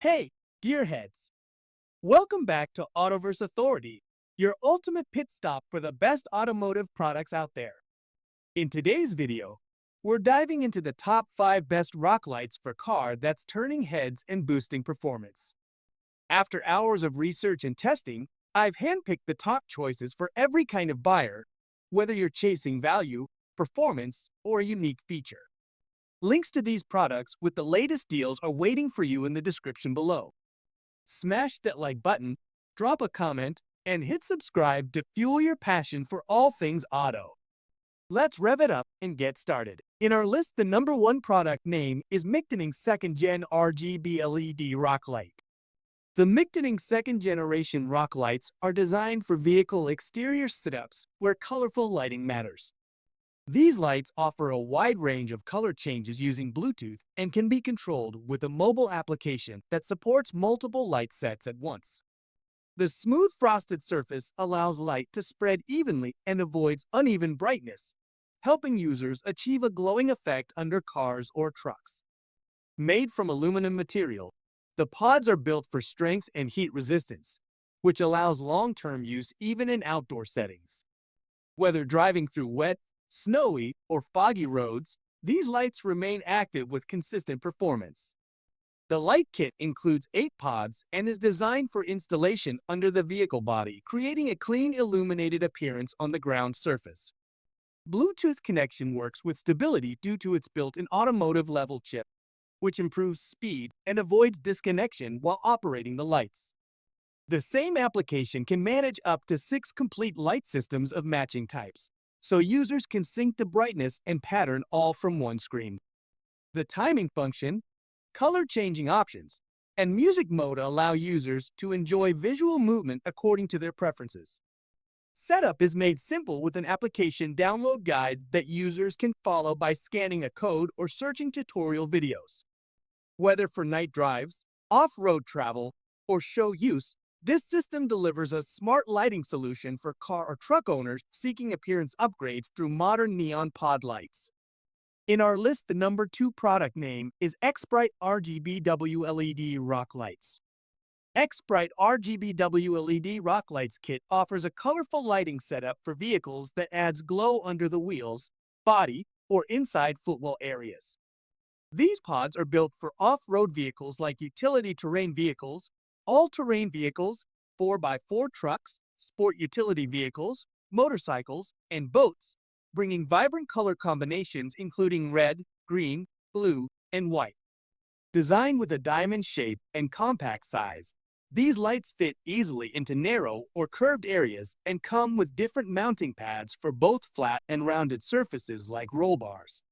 Hey, gearheads! Welcome back to Autoverse Authority, your ultimate pit stop for the best automotive products out there. In today's video, we're diving into the top 5 best rock lights for car that's turning heads and boosting performance. After hours of research and testing, I've handpicked the top choices for every kind of buyer, whether you're chasing value, performance, or a unique feature. Links to these products with the latest deals are waiting for you in the description below. Smash that like button, drop a comment, and hit subscribe to fuel your passion for all things auto. Let's rev it up and get started. In our list, the number 1 product name is MICTUNING 2nd Gen RGB LED Rock Light. The MICTUNING 2nd Generation rock lights are designed for vehicle exterior setups where colorful lighting matters. These lights offer a wide range of color changes using Bluetooth and can be controlled with a mobile application that supports multiple light sets at once. The smooth frosted surface allows light to spread evenly and avoids uneven brightness, helping users achieve a glowing effect under cars or trucks. Made from aluminum material, the pods are built for strength and heat resistance, which allows long-term use even in outdoor settings. Whether driving through wet, snowy, or foggy roads, these lights remain active with consistent performance. The light kit includes 8 pods and is designed for installation under the vehicle body, creating a clean, illuminated appearance on the ground surface. Bluetooth connection works with stability due to its built-in automotive level chip, which improves speed and avoids disconnection while operating the lights. The same application can manage up to 6 complete light systems of matching types, so users can sync the brightness and pattern all from one screen. The timing function, color changing options, and music mode allow users to enjoy visual movement according to their preferences. Setup is made simple with an application download guide that users can follow by scanning a code or searching tutorial videos. Whether for night drives, off-road travel, or show use, this system delivers a smart lighting solution for car or truck owners seeking appearance upgrades through modern neon pod lights. In our list, the number 2 product name is Xprite RGBW LED Rock Lights. Xprite RGBW LED Rock Lights kit offers a colorful lighting setup for vehicles that adds glow under the wheels, body, or inside footwell areas. These pods are built for off-road vehicles like utility terrain vehicles, all-terrain vehicles, 4x4 trucks, sport utility vehicles, motorcycles, and boats, bringing vibrant color combinations including red, green, blue, and white. Designed with a diamond shape and compact size, these lights fit easily into narrow or curved areas and come with different mounting pads for both flat and rounded surfaces like roll bars.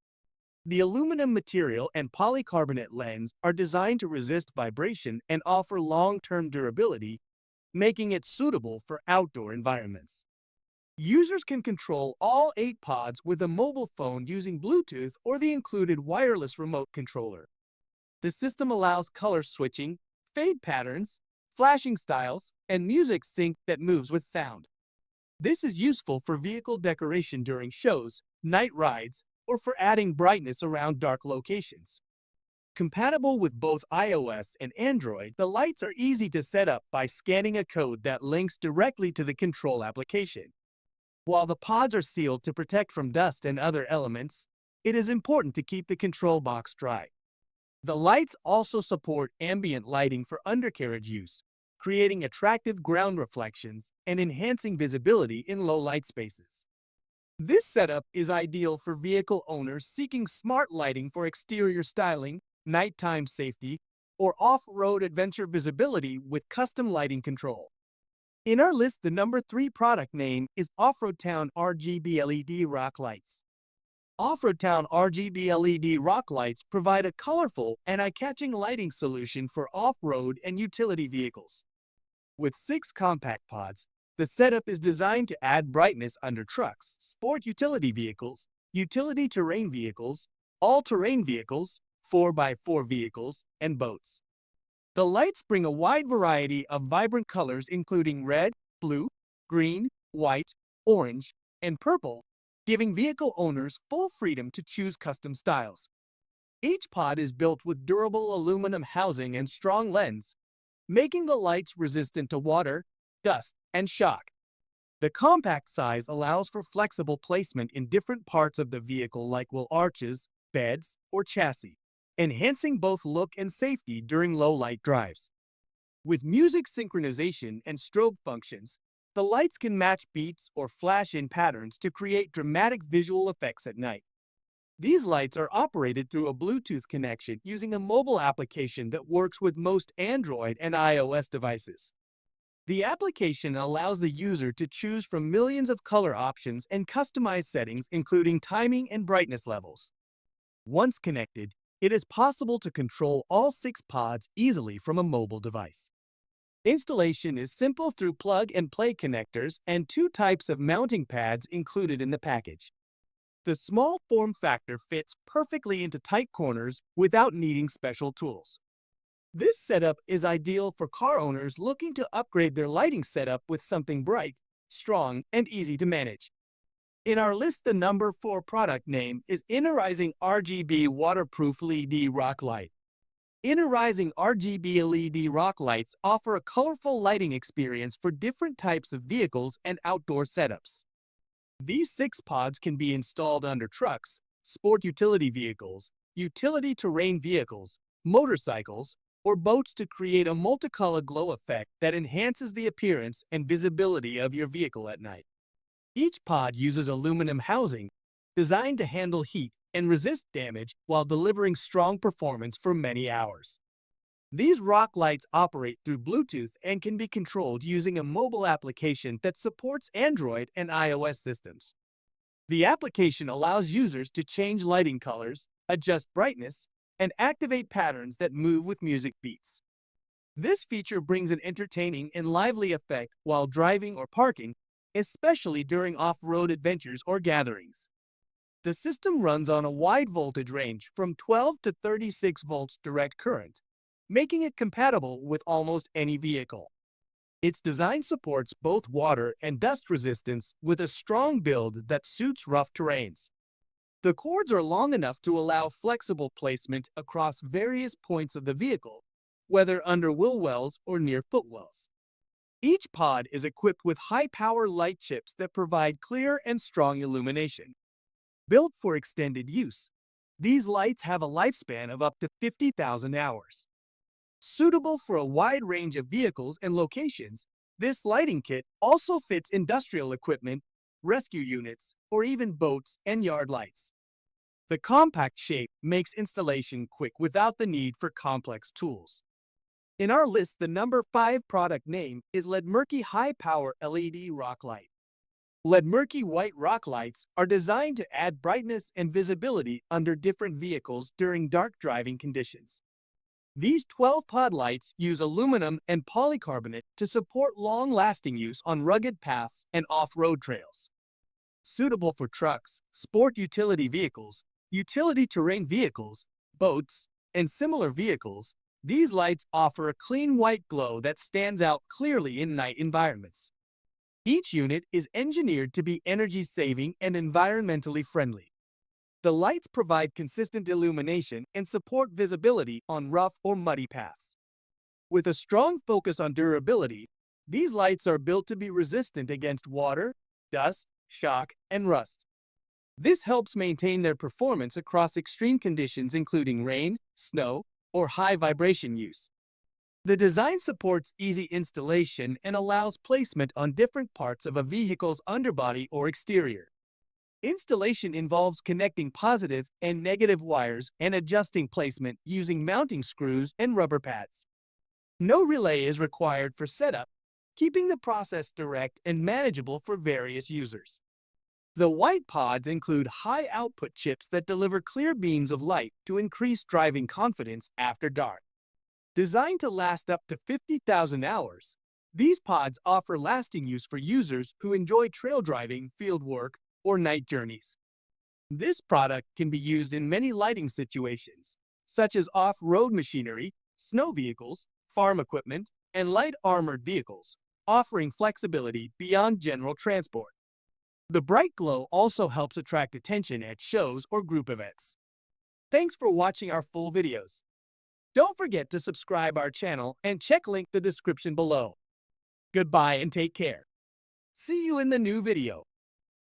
The aluminum material and polycarbonate lens are designed to resist vibration and offer long-term durability, making it suitable for outdoor environments. Users can control all 8 pods with a mobile phone using Bluetooth or the included wireless remote controller. The system allows color switching, fade patterns, flashing styles, and music sync that moves with sound. This is useful for vehicle decoration during shows, night rides, or for adding brightness around dark locations. Compatible with both iOS and Android, the lights are easy to set up by scanning a code that links directly to the control application. While the pods are sealed to protect from dust and other elements, it is important to keep the control box dry. The lights also support ambient lighting for undercarriage use, creating attractive ground reflections and enhancing visibility in low light spaces. This setup is ideal for vehicle owners seeking smart lighting for exterior styling, nighttime safety, or off-road adventure visibility with custom lighting control. In our list, the number 3 product name is OFFROADTOWN RGB LED Rock Lights. OFFROADTOWN RGB LED rock lights provide a colorful and eye-catching lighting solution for off-road and utility vehicles. With 6 compact pods, the setup is designed to add brightness under trucks, sport utility vehicles, utility terrain vehicles, all-terrain vehicles, 4x4 vehicles, and boats. The lights bring a wide variety of vibrant colors including red, blue, green, white, orange, and purple, giving vehicle owners full freedom to choose custom styles. Each pod is built with durable aluminum housing and strong lens, making the lights resistant to water, dust, and shock. The compact size allows for flexible placement in different parts of the vehicle like wheel arches, beds, or chassis, enhancing both look and safety during low-light drives. With music synchronization and strobe functions, the lights can match beats or flash in patterns to create dramatic visual effects at night. These lights are operated through a Bluetooth connection using a mobile application that works with most Android and iOS devices. The application allows the user to choose from millions of color options and customize settings including timing and brightness levels. Once connected, it is possible to control all 6 pods easily from a mobile device. Installation is simple through plug-and-play connectors and 2 types of mounting pads included in the package. The small form factor fits perfectly into tight corners without needing special tools. This setup is ideal for car owners looking to upgrade their lighting setup with something bright, strong, and easy to manage. In our list, the number 4 product name is Inorising RGB Waterproof LED Rock Light. Inorising RGB LED rock lights offer a colorful lighting experience for different types of vehicles and outdoor setups. These 6 pods can be installed under trucks, sport utility vehicles, utility terrain vehicles, motorcycles, or boats to create a multicolor glow effect that enhances the appearance and visibility of your vehicle at night. Each pod uses aluminum housing designed to handle heat and resist damage while delivering strong performance for many hours. These rock lights operate through Bluetooth and can be controlled using a mobile application that supports Android and iOS systems. The application allows users to change lighting colors, adjust brightness, and activate patterns that move with music beats. This feature brings an entertaining and lively effect while driving or parking, especially during off-road adventures or gatherings. The system runs on a wide voltage range from 12 to 36 volts direct current, making it compatible with almost any vehicle. Its design supports both water and dust resistance with a strong build that suits rough terrains. The cords are long enough to allow flexible placement across various points of the vehicle, whether under wheel wells or near footwells. Each pod is equipped with high-power light chips that provide clear and strong illumination. Built for extended use, these lights have a lifespan of up to 50,000 hours. Suitable for a wide range of vehicles and locations, this lighting kit also fits industrial equipment, rescue units, or even boats and yard lights. The compact shape makes installation quick without the need for complex tools. In our list, the number 5 product name is LEDMIRCY High Power LED Rock Light. LEDMIRCY white rock lights are designed to add brightness and visibility under different vehicles during dark driving conditions. These 12-pod lights use aluminum and polycarbonate to support long-lasting use on rugged paths and off-road trails. Suitable for trucks, sport utility vehicles, utility terrain vehicles, boats, and similar vehicles, these lights offer a clean white glow that stands out clearly in night environments. Each unit is engineered to be energy-saving and environmentally friendly. The lights provide consistent illumination and support visibility on rough or muddy paths. With a strong focus on durability, these lights are built to be resistant against water, dust, shock, and rust. This helps maintain their performance across extreme conditions including rain, snow, or high vibration use. The design supports easy installation and allows placement on different parts of a vehicle's underbody or exterior. Installation involves connecting positive and negative wires and adjusting placement using mounting screws and rubber pads. No relay is required for setup, keeping the process direct and manageable for various users. The white pods include high-output chips that deliver clear beams of light to increase driving confidence after dark. Designed to last up to 50,000 hours, these pods offer lasting use for users who enjoy trail driving, field work, or night journeys. This product can be used in many lighting situations, such as off-road machinery, snow vehicles, farm equipment, and light armored vehicles, offering flexibility beyond general transport. The bright glow also helps attract attention at shows or group events. Thanks for watching our full videos. Don't forget to subscribe our channel and check link the description below. Goodbye and take care. See you in the new video.